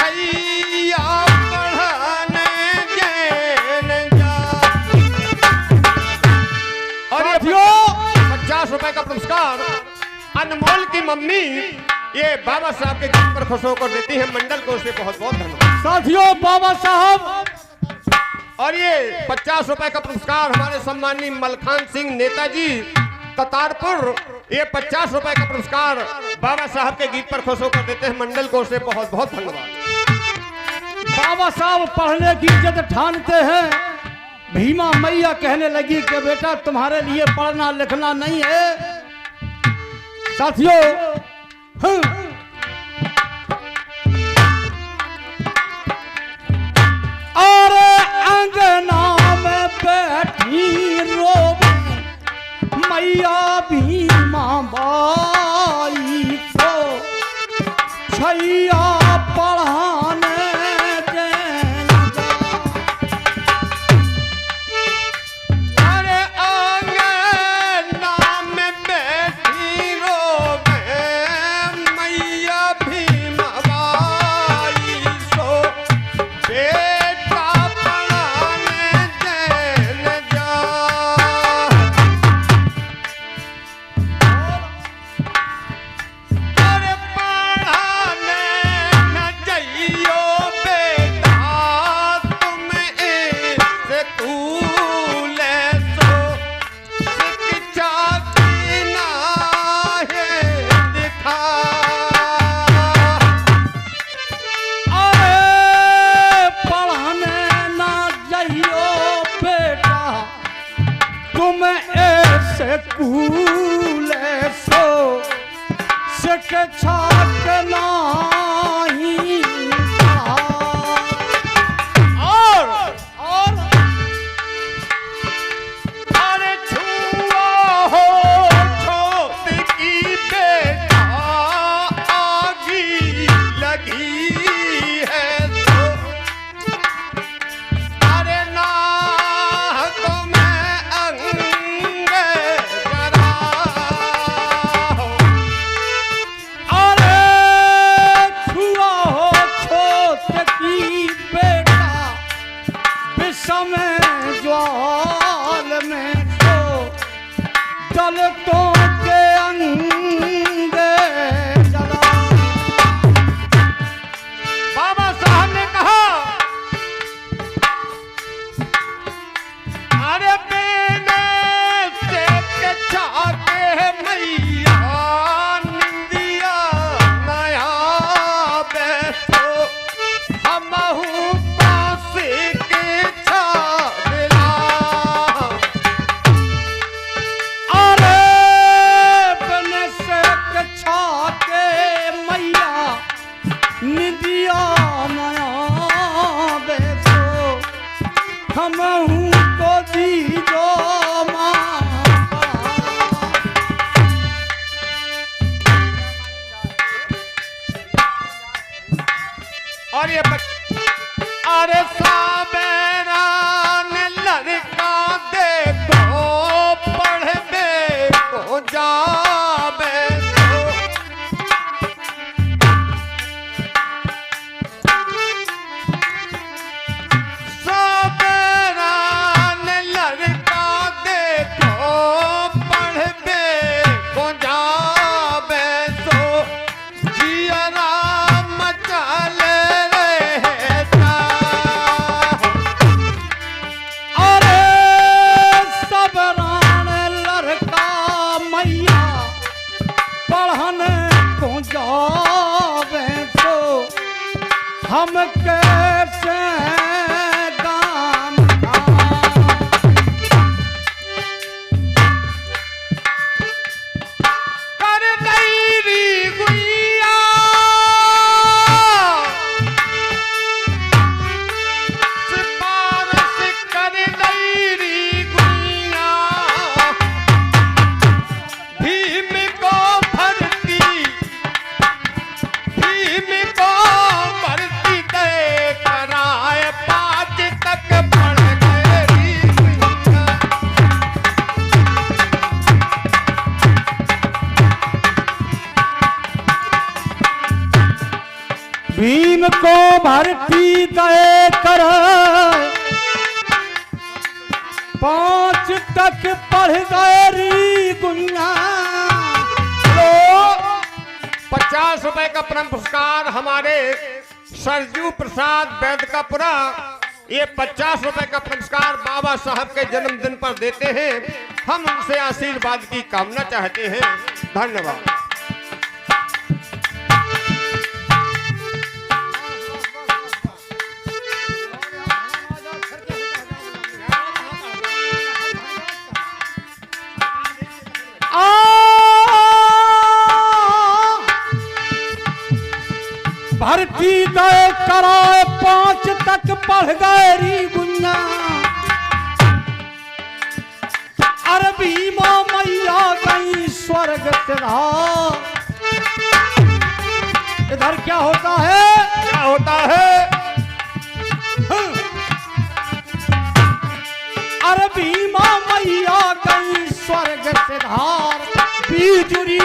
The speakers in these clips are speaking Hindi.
भैया पढ़ाने जा। और ये 50 रुपए का पुरस्कार अनमोल की मम्मी ये बाबा साहब के गीत पर खुश होकर देती है मंडल को, उसे बहुत बहुत धन्यवाद। साथियों बाबा साहब और ये 50 रुपए का पुरस्कार हमारे सम्माननीय मलखान सिंह नेताजी कतारपुर, ये 50 रुपए का पुरस्कार बाबा साहब के गीत पर खुश होकर देते हैं मंडल को, उसे बहुत बहुत धन्यवाद। बाबा साहब पढ़ने की इज्जत ठानते हैं। भीमा मैया कहने लगी कि बेटा तुम्हारे लिए पढ़ना लिखना नहीं है। साथियों और अंगना में बैठी रोवे मैया भीमा बाई को छैया पढ़ाने अरे अंगना में बैठी रोवे मैया भीमा बाई सो बेटा पढ़ाने देन जा। अरे पढ़ाने न जाइयो बेटा तुम इससे स्कूल सो शिक्षा की नाहे दिखा। अरे पढ़ने ना जाइयो बेटा तुम ऐसे कूल सो शिक्षा के नहीं और और अरे छुआ हो छोट की बेटा आगी लगी है तो अरे ना तो मैं अंग जरा अरे छुआ हो छोट की बेटा विषम ज्वाल में तो दलितों के अंग जला। बाबा साहब ने कहा अरे बेने से के छाके मैया निंदिया नया बैसो हमहू पास के छाला। अरे बने से कछा के मैया निदिया नया बेसो हमहू को दीजो माँ। और ये अरे साबेरा ने लड़का देखो पढ़ने को जावे तो साबेरा ने लड़का देखो पढ़ने को जावे तो जियरा मचल रहता। अरे सब रान लड़का मैया पढ़ने को जावे तो हम कैसे गाम कर नैरी गुइया सिफारिश कर नैरी गुइया भीम को भर्ती दे करा। भीम को भर्ती दे कर 5 तक पढ़ गए री गुनिया। 50 रुपए का परम पुरस्कार हमारे सरजू प्रसाद वैदकापुरा, ये 50 रुपए का पुरस्कार बाबा साहब के जन्मदिन पर देते हैं। हम उनसे आशीर्वाद की कामना चाहते हैं। धन्यवाद। भर्ती दे कराए 5 तक पढ़ गए री गुनिया। अरे भीमा मैया गई स्वर्ग सिधार। इधर क्या होता है? क्या होता है? अरे भीमा मैया गई स्वर्ग सिधार। बीजुरी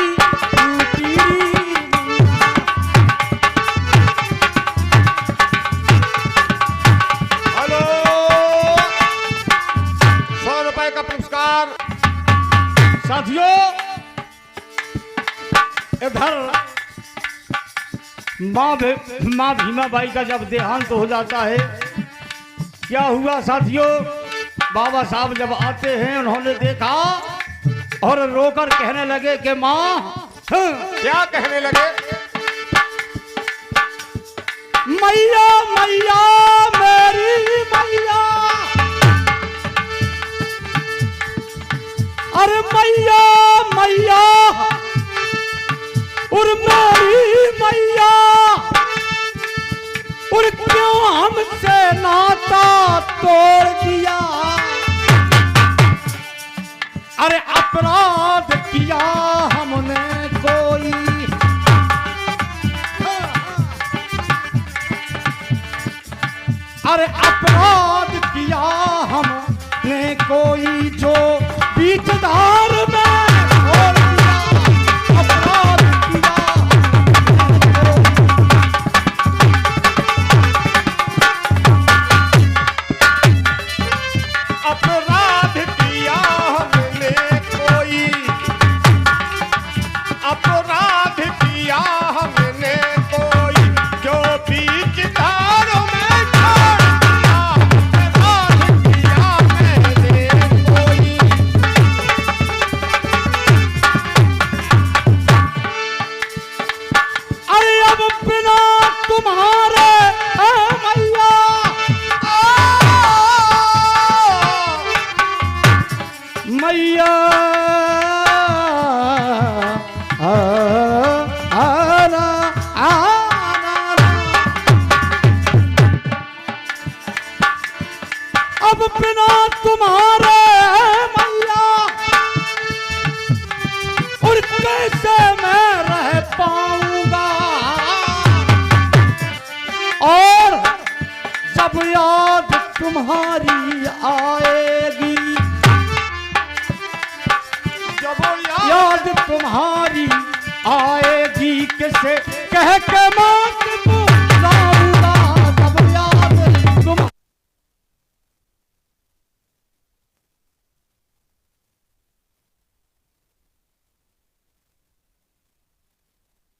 साथियों, इधर माँ भीमा बाई का जब देहांत हो जाता है, क्या हुआ साथियों? बाबा साहब जब आते हैं, उन्होंने देखा और रोकर कहने लगे कि माँ। क्या कहने लगे? मैया मैया मेरी मैया। अरे मैया मैया और मेरी मैया, और क्यों हमसे नाता तोड़ दिया? अरे अपराध किया हमने कोई, अरे अपराध किया हमने कोई, जो बीच धार में छोड़ दिया। अपराध किया अपराध किया हमने कोई, अपराध किया हमने कोई, जो बीच धारों में छोड़ दिया। अपराध किया मैंने कोई। अरे अब बिना तुम्हारे मैया, मैया आना आना। अब बिना तुम्हारे मैया, और कैसे मैं रह पाऊंगा? और जब याद तुम्हारी आएगी, जब याद तुम्हारी आएगी, किसे कह के मौत बुलाऊंगा? जब याद तुम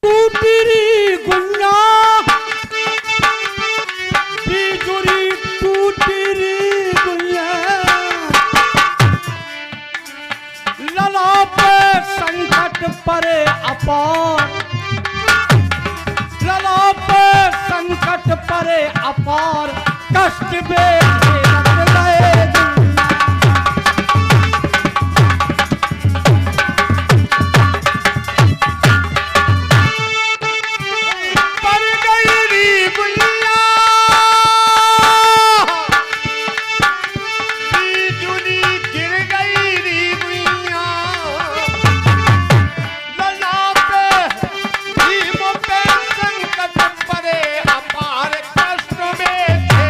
टूटी गुनिया, बीजुरी टूटी गुनिया। लला पे संकट परे अपार, लला पे संकट परे अपार, कष्ट बेटे गए दिन। अपार कष्ट में थे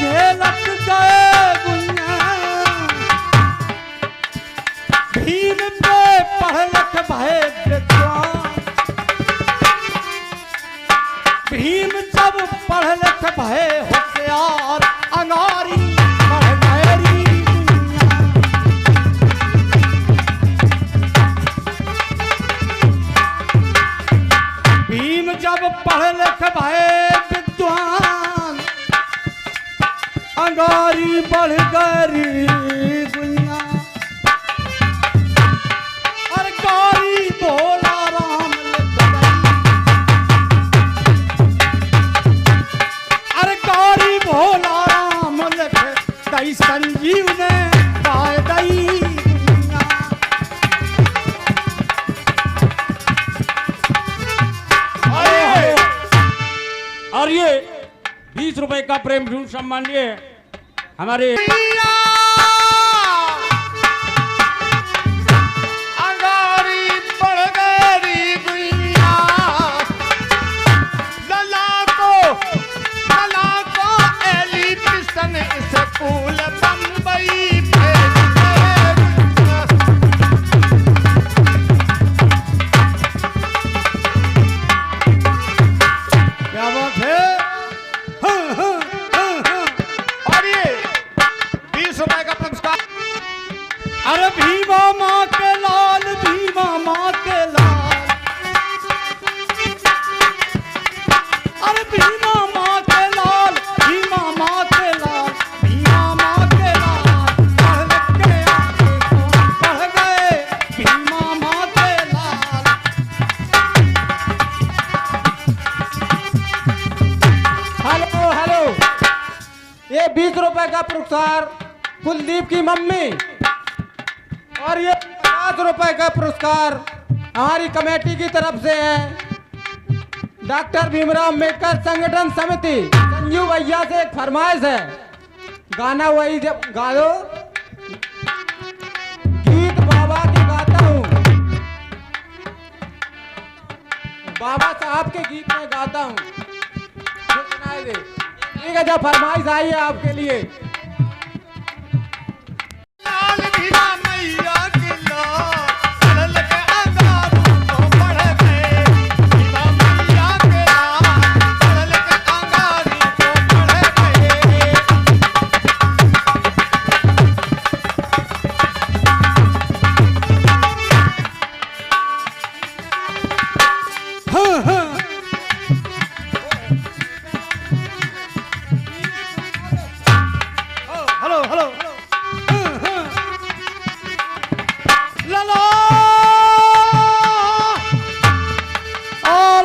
झेलक गए गुनिया भीम पे पढ़ लिख भय विद्वान भीम जब पढ़ लिख भय होशियार अंगारी बढ़ गहरी दुनिया भीम जब पढ़ लिख भय विद्वान अंगारी बढ़ गहरी दुनिया और गारी भोला राम लिख अरे गारी भोला राम लिख दई संजीव ने गाय दई दुनिया और ये 20 रुपए का प्रेम झूठ सम्मान ये हमारे अंगारी बढ़ गई गुइया लला को एलिफिशन स्कूल बम्बई भेज गए। क्या बात है और ये 20 रुपए का पुरस्कार अरे भीमा माँ के लाल भीमा माँ के लाल अरे भीमा माँ के लाल भीमा माँ के लाल भीमा माँ के लाल पढ़ लिख के आगे को पढ़ गए भीमा माँ के लाल हेलो हेलो ये 20 रुपए का पुरस्कार कुलदीप की मम्मी और ये 50 रुपए का पुरस्कार हमारी कमेटी की तरफ से है डॉक्टर भीमराव अम्बेडकर संगठन समिति संजू भैया से एक फरमाइश है गाना वही जब गा दो गीत बाबा की गाता हूँ बाबा साहब के गीत में गाता हूँ सुनाई दे ठीक है जब फरमाइश आई है आपके लिए लाल भीमा मैया के लाल चल के अंगारों को बढ़ गए भीमा मैया के लाल चल के अंगारों को बढ़ गए। हेलो हेलो लला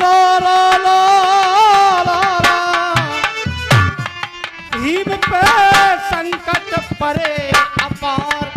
ला ला ला ला भीम पे संकट परे अपार